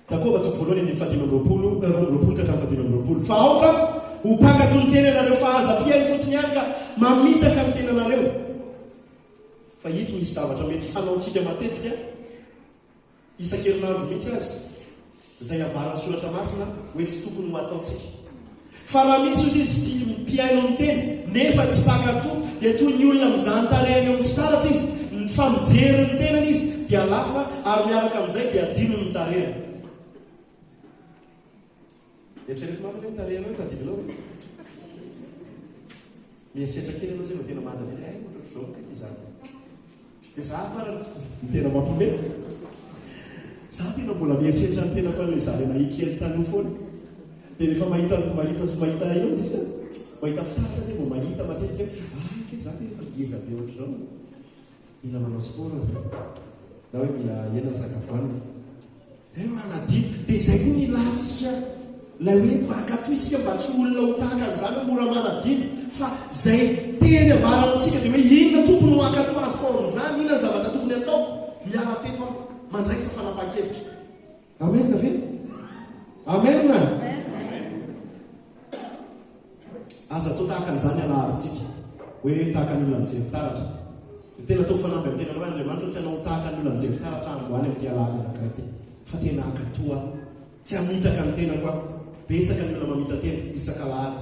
Jakoba 1:15-20 fa aoka ho mpankatò ny tenanareo fahaza-piainy fotsiny ihany ka mamitaka ny tenanareo. Fa hito misy zavatra mety fanaontsika matetika isan-kerinandro mihitsy azy, izay ambarany soratra masina hoe tsy tokony ho ataontsika. Fa raha misy ozy izy mpiaino amin'ny teny nefa tsy mpankatò dia toy ny olona mizany tarehany amin'ny fitaratra izy, ny famijery ny tenany izy dia lasa ary miaraka amin'izay dia adino ny tarehany. Eritrereto maminy hoe tarehanao tadidinao mieritreritra kely anao zay no tena mandady ohatratra zao ty zany dia za para ny tena mampome za tena mbola mieritreritra ny tena koa le zarena ikely taloha foana. Dia rehefa mahita ino izy mahita fitaratra zay vao mahita matetika ke za tena efa ngeza be ohatr'izao mila manao sport zay na hoe mila ena ny sakavoanina manadino. Dia zay koa nilantsika lay hoe mankatò isika mba tsy olona ho tahaka an'izany mora manadino, fa zay teny ambara amintsika dia hoe inona tokony ho ankatoaviko amin'izany, inona ny zavatra tokony ataoko miara-peto aho mandraisa fanapa-kevitra. Amen ve? Amen. Aza atao tahaka an'izany alaharintsika hoe tahaka ny olona mijery fitaratra. Tena atao fanampy amin'ny tena hoe Andriamanitra tsy hanao tahaka ny olona mijery fitaratra androany amin'ny alahany anankiray ty, fa tena ankatoa tsy hamitaka ny tena koa. Betsaka ny olona mamita tena isan-kalahady,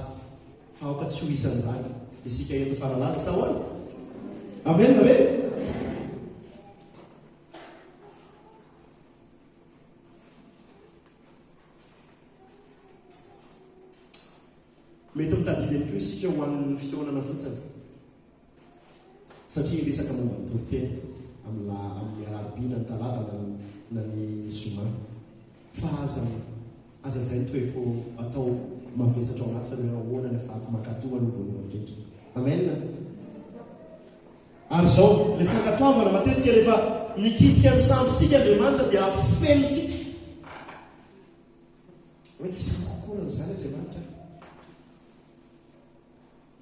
fa aoka tsy ho isan'izany isika eto faralaza sao any. Amen ve? mety mitadidy any koa isika ho an'ny fionana fotsiny satria resaka momba ny toriteny amin'ny alarobina ny talata na ny zoma fa aza zay nytoeko atao mavesatra ao anaty fa ahoana ny afahako makatoa no voalohany indrindra amen ary zao le fankatoavana matetika rehefa mikitika ny sambontsika Andriamanitra dia afenontsika hoe tsy sambokokoa n'izany Andriamanitra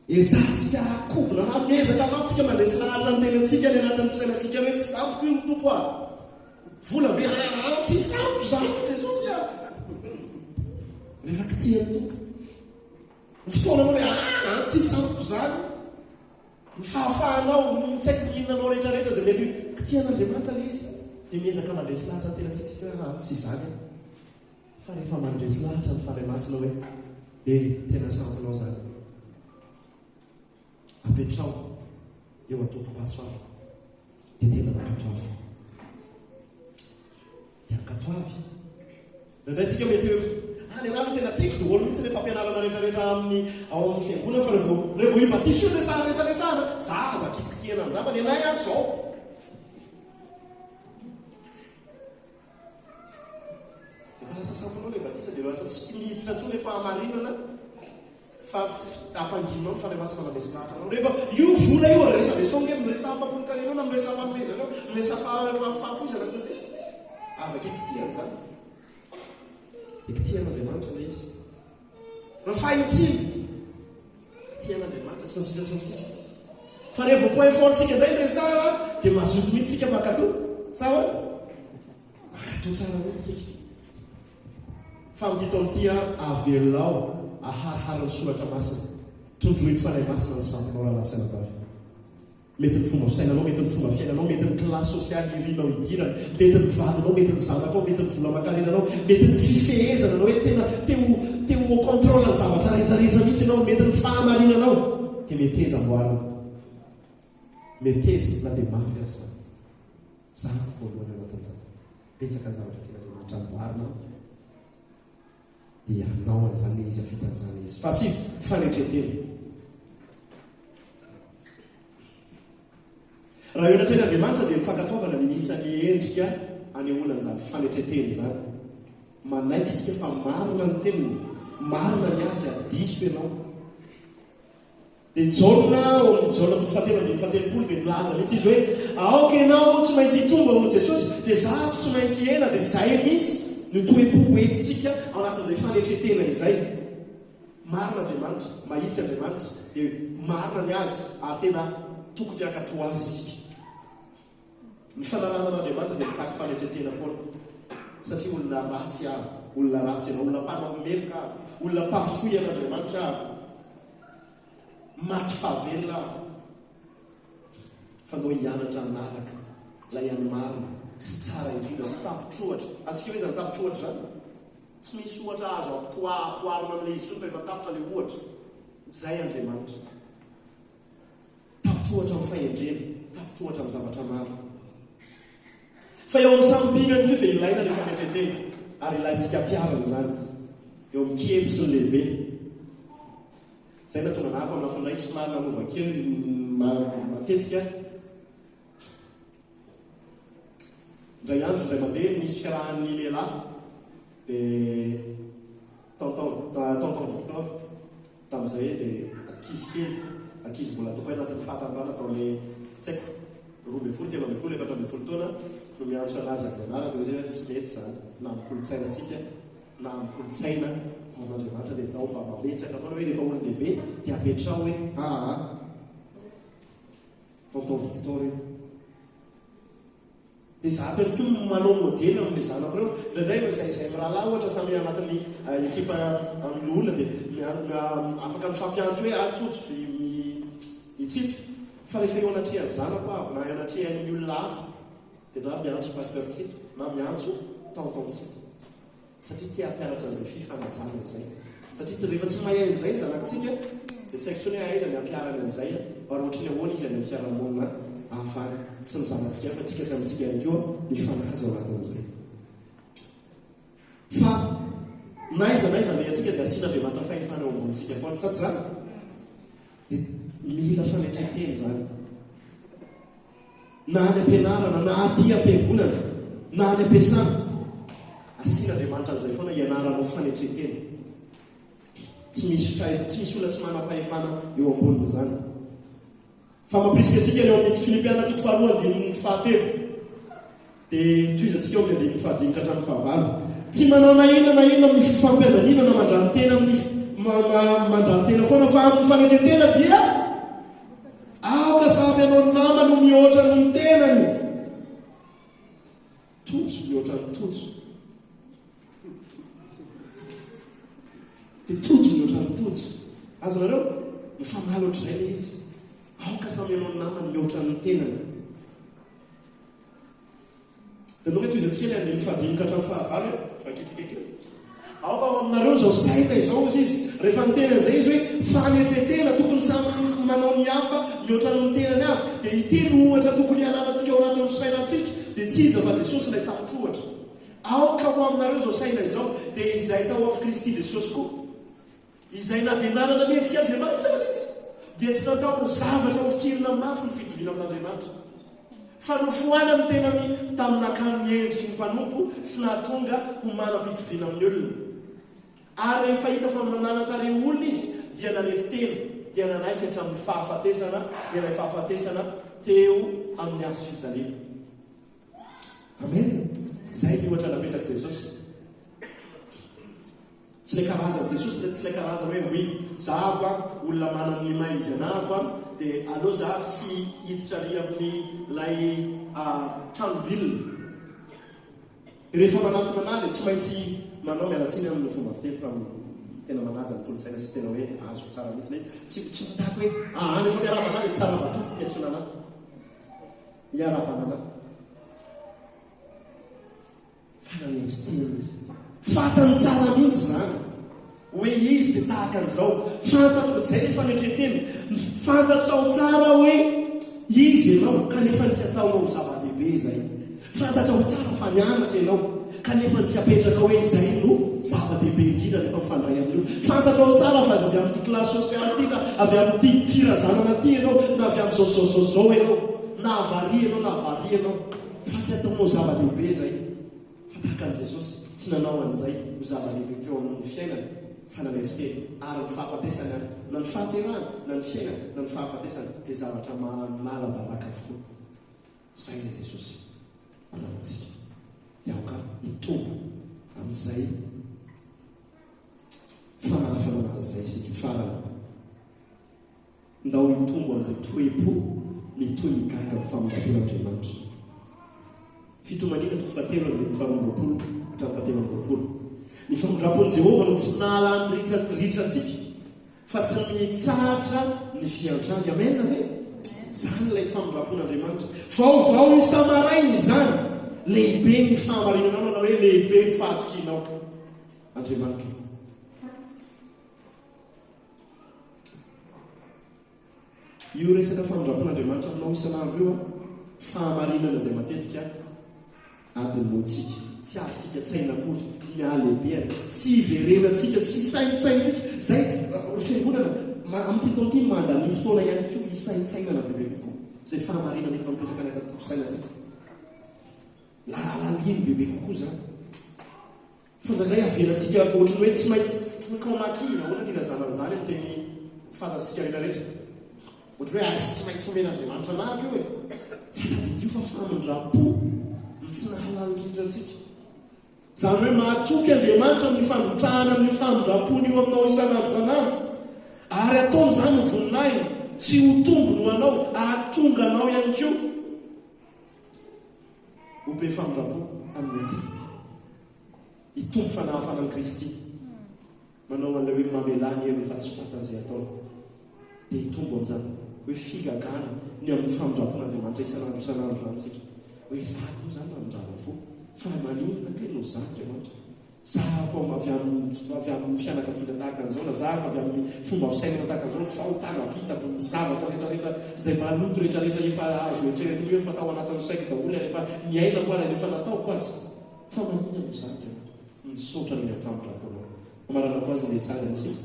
ezahantsika akobona na miezaka anapotsika mandresy lahatra ny tenantsika ny anatin'ny fisainantsika hoe tsy samboko io ny tompo a vola ve tsy samboko zany Jesosy a rehefa kitiany tompo ny fotoana anao hoe tsy samboko zany ny fahafahanao tsy haiko mihinanao rehetrarehetra zay mety kitian'Andriamanitra le izy dia miezaka mandresy lahatra ny tenantsika tsy zany fa rehefa mandresy lahatra ny faray masina hoe tena sambonao zany apetrao eo atompo-pasoava dia tena mankatoavy dia ankatoavy nandrayntsika mety hoe any anao tena tiako daholo mihitsy le fampianarana rehetrarehetra ao amin'ny fiangonana fa rehevo ibatiso io resaresana zaza kitikitiana an'izany fa ny anay azy zao efa lasa sambonao le batisa dia lasa tsy mihitsitra ntsony le fahamarinana fa ampanginao ny faray masina mandresy lahatra anao rehefa io vola io resa besonge miresa ampafonikarinao na miresa fanomezanao miresa fahafozana sa sisa aza kikitiana zany dia kitian'Andriamanitra le izy mafahintsiny kitian'Andriamanitra sasisa fa rehefa point fortsika indray nresana dia mazoto mihitsy tsika makatò sawa makatò tsara mihitsy tsika fa mitito amin'itya avelao aharihariny soratra masina tondroiny faray masina ny sambonao lalasaina bavy mety ny fomba fisainanao mety ny fomba fiainanao mety ny classe sociale irinao idirana mety ny vadinao mety ny zanakao mety ny vola-makarenanao mety ny fifehezana anao hoe tena teo contrôle ny zavatra rehetrarehetra mihitsy ianao mety ny fahamarinanao dia meteza amboarina meteza na dia mafy azy zany voalohany anatin'izany petsaka ny zavatra tena Andriamanitra amboarina dia anao an'izany le izy afitan'izany izy fa sy fanetretena raha eo anatrany Andriamanitra dia mifankatoavana minisany endrika anehoana an'izany fanetretena zany manaiky sika fa marina ny teniny marina ny azy adiso ianao dia nijaorona mijaorona toko fahatelo dia milaza mihitsy izy hoe aoka ianao tsy maintsy hitomba ho Jesosy dia zaho tsy maintsy ela dia zay mihitsy nytoepo hoentsika ao anatin'izay fanetretena izay marina Andriamanitra mahitsy Andriamanitra dia marina ny azy ary tena tokony hankatò azy isika ny fanarana an'Andriamanitra dia mitaky fanetretena foana satria olona ratsy avy olona ratsy ianao olona mpanameloka avy olona mpafoy an'Andriamanitra avy maty fahavelona avy fa ndao hianatra anaraka ilay any marina sy tsara indrindra sy tapotrohatra atsika hoe zany tapotrohatra zany tsy misy ohatra azo ampoarina amin'le izy fa efa tapotra le ohatra zay Andriamanitra tapotrohatra amin'ny fahendrena tapotrohatra amin'ny zavatra maro fa eo amin'ny sambinany ko dia ilaina le fanetretena ary ilaintsika mpiarana zany eo amin'ny kely sy ny lehibe zay na tonga anako amin'ny lafindray somary nanova kely matetika ndray andro indray mandeha nisy fiarahan'ny lehilahy dia tonton Victor tamin'izay dia ankizy kely ankizy mbola atao hoe anatin'ny fahatanrana atao le tsy haiko 12 telo 14 taona no miantso anazy ampianarana dia zay tsy mety zany na amin'ny kolotsainantsika na amin'ny kolotsaina an'Andriamanitra dia tao mba mametraka foana hoe rehefa olona lehibe dia apetrao hoe tonton Victor io dia za apeny koa manao modely amin'le zanako reo indraindray izay mirahalahy ohatra samy anatin'ny ekipa amin'ny olona dia afaka mifampiantso hoe atotsy itsika fa rehefa eo anatrehan'ny zanako avy na eo anatrehan'ny olona hafa dia na miantso pasteurtsika na miantso tontontsika satria tia ampianatra an'izay fifanajana izay satria tsy rehefa tsy mahay an'izay ny zanakitsika dia tsy haiko tsony hoe aiza ny ampiarana an'izay ary ohatra ny ahoana izy any amin'ny fiarahamonina ahafany sy ny zanatsika fa tsika samitsika ihany koa mifanajo anatin'izay fa naiza le atsika dia asiana Andriamanitra fahefana eo ambonitsika foana sady zany dia mila fanetreteny zany na any ampianarana na aty am-piangonana na any am-piasana asiana Andriamanitra an'izay foana ianaranao fanetreteny tsy misy olona tsy manam-pahefana eo amboniny zany fa mampirisika antsika eo amin'ny Filipiana toko faharoa andininy fahatelo dia toizatsika eo amin'ny andininy fahadimy ka hatramin'ny fahavalo tsy manao na inona mifampiadanina na mandranotena mandranotena foana fa amin'ny fanetretena dia aoka samy anao nama no mihoatra ny tenany tojo mihoatra ny tojo dia tojo mihoatra ny tojo azonareo mifamaly ohatr'izay le izy aoka samy anao nama no mihoatra ny tenany dia ndoka toizatsika le andininy fahadimy ka hatramin'ny fahavalo fakitsika kely aoka ao aminareo zao saina izao izy rehefa nitenan'izay izy hoe fanetretena tokony samy manao ny hafa mihoatra ny tenany avy dia itelo ohatra tokony ianarantsika ao anatin'ny sainantsika dia tsy iza fa Jesosy ilay tapotrohatra aoka ho aminareo zao saina izao dia izay tao amin'ny Kristy Jesosy koa izay na dia nanana mendrika Andriamanitra izy dia tsy natao ny zavatra ofikirina mafy ny fitoviana amin'Andriamanitra fa nofoana ny tenany tamin'akany miendriky ny mpanompo sy nahatonga ho manam-pitoviana amin'ny olona ary rehefa hita fa mananatare olona izy dia naneritena dia nanaiky hatramin'ny fahafatesana dia ilay fahafatesana teo amin'ny azo fijaliana amen zay ny ohatra napetraky Jesosy tsy ilay karazany Jesosy tsy ilay karazany hoe zahako olona manany maha izy anako dia aleo zahako tsy hiditra ry amin'ny lay tranobilina rehefa manatona anahy dia tsy maintsy manao mialatsiny amin'ny fomba fiteny fa tena manaja ny kolotsaina sy tena hoe azo tsara mihitsy le tsy mitako hoe any efa miarabana dia tsara vatoko miantsona anahy iarabanana fa nanendry tena izy fatany tsara mihitsy zany hoe izy dia tahaka an'izao fantatra zay le fanetreteny fantatrao tsara hoe izy ianao kanefa tsy ataonao zava-dehibe zay fantatrao tsara fa mianatra ianao kanefa tsy apetraka hoe izay no zava-dehibe indrindra rehefa mifandray amin'io fantatrao tsara fa avy amin'ity klasy sosialy ty na avy amin'ity firazanana ty ianao na avy amin'izao ianao na avary ianao fa tsy ataonao zava-dehibe zay fa tahaka an' Jesosy tsy nanao an'izay ho zava-dehibe teo amin'ny fiainana fa nanendriteny ary ny fahafatesana na ny fahaterana na ny fiainana na ny fahafatesana dia zavatra manala baraka avokoa zay le Jesosy ananantsika dia aoka hitombo amin'izay fanahafanana zay isika farana ndao hitombo amin'izay toe-po mitoy migaga amin'ny famonjam-peon'Andriamanitra fitomanina toko fahatelo amin'ny faharoapolo hatramin'ny fahatelo amby roapolo ny famondram-pon'i Jehovah no tsy nahalany ritrantsika fa tsy mitsahatra ny fiantrany amen ve zany ilay famondram-pon'Andriamanitra vaovao isamarainy izany lehibe ny fahamarinanao na hoe lehibe ny fahatokinao Andriamanitra io resaka famondram-pon'Andriamanitra aminao isan'andro io fahamarinana izay matetika adinontsika tsy avy tsika tsaina akory mialehibeany tsy iverenantsika tsy isaintsaintsika zay fiangonana amin'ity taon'ity mandany fotoana ihany koa isaintsainana bebe kokoa zay fahamarinana efa mipetraka ny akaty fisainantsika laliny bebe kokoa zany fa ndraindray avelantsika ohatrany hoe tsy maintsy tokamakina hoana ny ilazanan'izany amin'ny teny fantatsika rehetrarehetra ohatra hoe azy tsy maintsy fomen'Andriamanitra anahaka io e fa nabidio fa famondram-po tsy nahalany ritrantsika zany hoe mahatoky Andriamanitra amin'ny fandrotrahana amin'ny famondram-pony io aminao isan'andro san'andro ary ataony zany ny voninahiny tsy ho tombony ho anao ahatonga anao ihany koa ho be famondram-po amin'ny afo hitombo fanahafanan'i Kristy manao an'ilay hoe mamelany eny fa tsy fantan'izay ataony dia hitombo amin'izany hoe figagana ny amin'ny famondram-pon'Andriamanitra isan'andro zantsika hoe zaho koa zany manondrana fo fa maninona tena no zany Andriamanitra zahako avy amin'ny fianakaviana tahaka an'izao na zahako avy amin'ny fomba fisainana tahaka an'izao ny fahotana vitako ny zavatra rehetrarehetra zay maloto rehetrarehetra efa azo eritreretina hoe fatao anatin'ny saiko daholo rehefa miaina ko ary rehefa nataoko azy fa maninona no zany Andriamanitra misaotra ny amin'ny famondram-ponao marana ko azy le tsangany isika.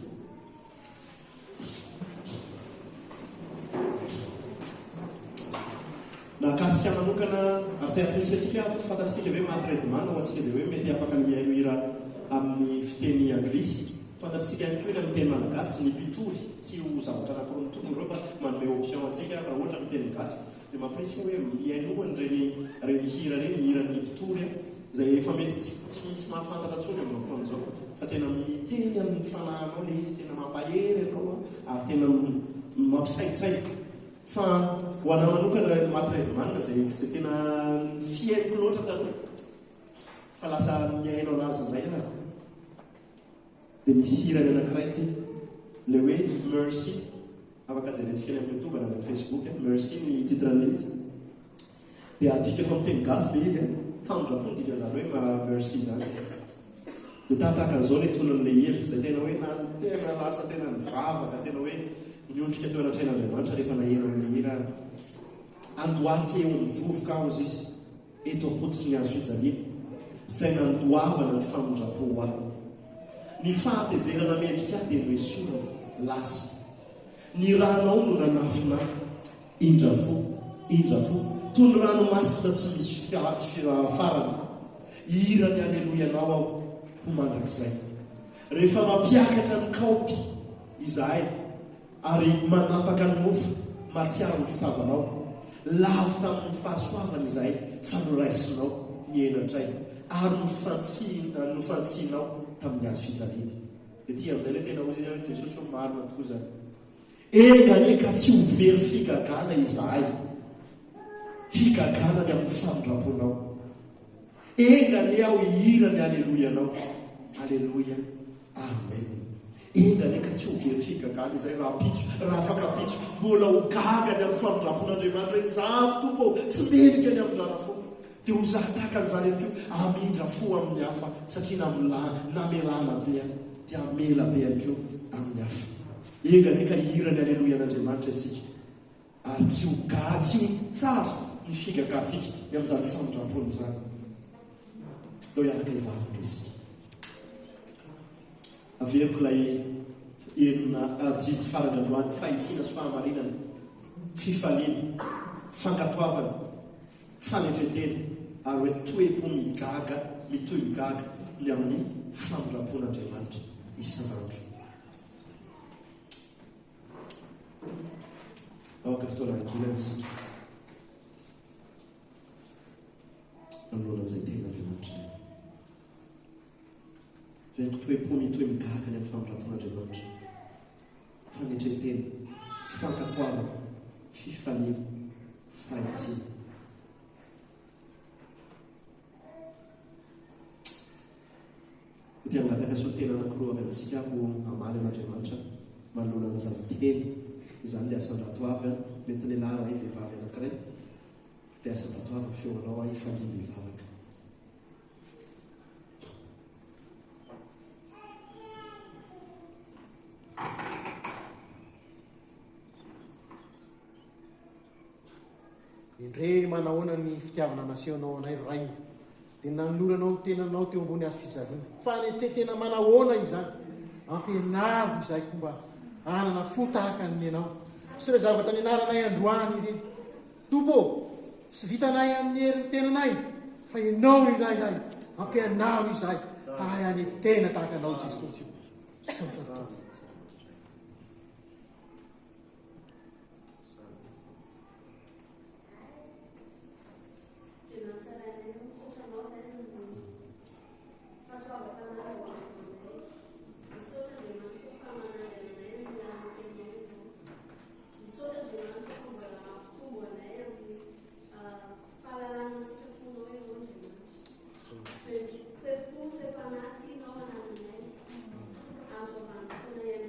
Nakasika manokana ary teapisikatsika fantatsika hoe matraitemana ho antsika zay hoe mety afaka mihaino hira amin'ny fiteny anglisy. Fantatsika ihany koa amin'ny teny malagasy ny mpitory tsy ho zavatra anankiroa mitokony reo fa manome option antsika raha ohatra ny teny gasy dia mampirisika hoe mihainohany reny hira reny hiran'ny mpitory zay efa mety tsy misy mahafantatra tsony amin'ny fotoan'izao fa tena miteny amin'ny fanahinao le izy tena mampahery anao ary tena mampisaitsay fa ho ana manokana matraitemana zay tsy dia tena fiaiko loatra taloha fa lasa mihaino anazy indray anako dia misy hirany anankiray ty le hoe Mercy afaka jerentsika ny amin'ny YouTube na amin'ny Facebook Mercy ny titran'le izy dia adikako amin'ny teny gasy le izy famondrapony dikan'izany hoe Mercy zany dia tahataka an'izao le tonon'le hira zay tena hoe na tena lasa tena mivavaka tena hoe miondrika teo anatraian'Andriamanitra rehefa naheno amin'ny hira andohalika eo amin'ny vovoka ao izy izy eto am-pototry ny azo fijaliana zay nandoavana ny famondrapo ahy ny fahatezerana mendrika ahy dia noesorana lasa ny ranao no nanafina indra fo toy ny ranomasina tsy misy farany hirany aleloianao aho ho mandrakizay rehefa mampiakatra ny kaopy izahay ary manapaka ny mofo matsiaro ny fitavanao lavo tamin'ny fahasoavana izahay fa noraisinao ny enatray ary nofantsianao tamin'ny azo fijaliana dia ty amin'izay le tena ozy hoe Jesosy ho marina tokoa zany engane ka tsy ho very figagana izahay figaganany amin'ny famondraponao engane aho hirany aleloianao aleloia amen engane ka tsy ho very figagana izay raha afaka pitso mbola ho gagany amin'ny famondrapon'Andriamanitra hoe zaho tompo tsy mendrika ny amin'ny rana fo dia ho zaho tahaka an'izany ihany koa amindra fo amin'ny hafa satria namelana be dia amela be ihany koa amin'ny hafa engane ka hirany aleloian'Andriamanitra isika ary tsy ho tsara ny figagantsika ny amin'izany famondrapony zany leo iaraka hivavaka isika averiko ilay enina dimy farany androany fahitsiana sy fahamarinana fifaliana fankatoavana fanetretena ary hoe toepo migaga mitoy migaga ny amin'ny famondrapon'Andriamanitra isan'andro aoka fotoana ankilana isika manoloanan'izay ten'Andriamanitra veriko toepo mitoy migaga ny amin'ny famondrapon'Andriamanitra fanetretena fankatoavana fifaliana fahitsiana dia angataka sotena anankiroa avy amintsika ho amaly an'Andriamanitra manoloan'izany teny izany dia asan-drato avy mety lehilahy ray vehivavy anankiray dia asan-drato avy ny feonao ifaliana mivavaka indre manahoana ny fitiavana nasehonao anay ray dia nanoloranao ny tenanao teo ambony azo fijaliana fa tena manahoana izany ampianaro izay komba anana fo tahaka ny ianao sy ireo zavatra nianaranay androany ireny tompo tsy vitanay amin'ny herin'ny tenanay fa ianao ilailay ampianaro izay ahay any tena tahaka anao Jesosy Foi punto e panati não na minha.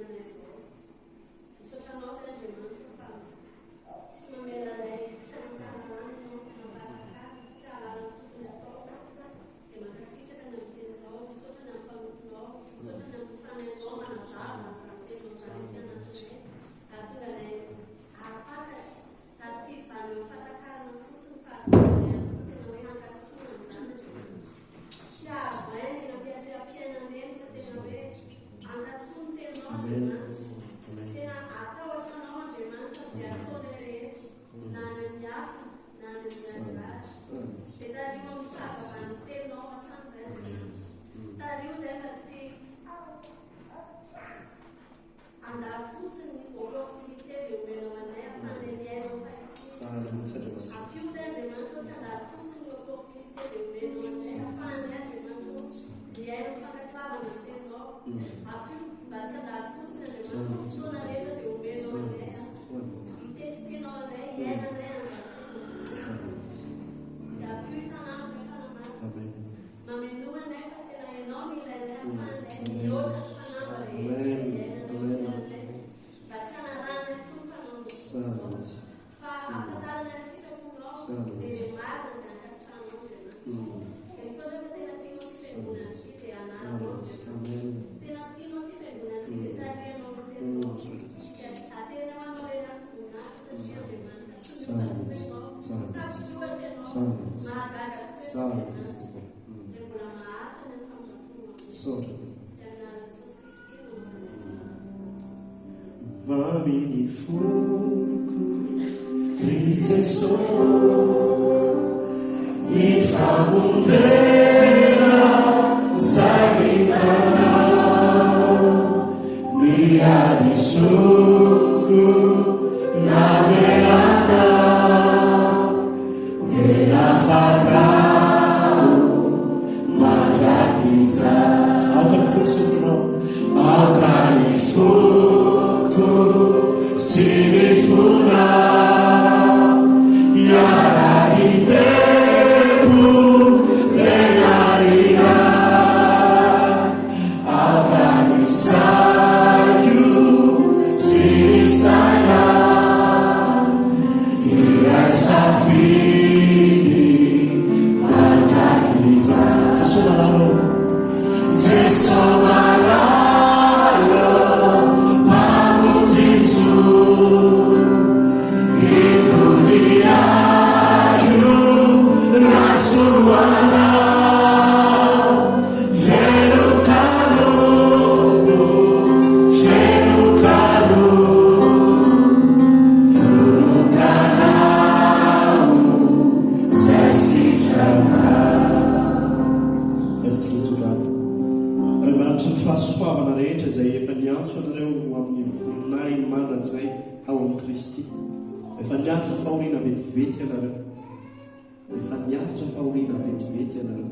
Mamini fuku Ritesou Mi famundera Savitanau Mi adisuku Na veranda Tena fagrau Madrakiza Akan fuku Akan fuku Sinifuna Yara Itepu Tenarina Aganisaju Sinistana Irasafini Majakiza Tesomalalo Tesomalalo fahasoavana rehetra izay efa niantso anareo amin'ny voninay mandraka izay ao amin'ny Kristy. Efa niaritra fahoriana vetivety ianareo. Efa niaritra fahoriana vetivety ianareo.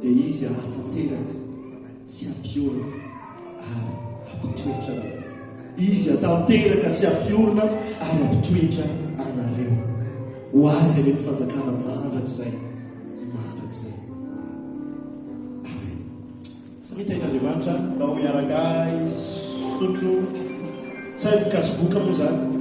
Dia izy ahatanteraka sy ampiorina ary ampitoetra anareo. Izy ahatanteraka sy ampiorina ary ampitoetra anareo. Ho azy any amin'ny fanjakana mandraka izay. Mitaign'Andriamanitra tao iaraka sotro tsy mikasiboka moa zany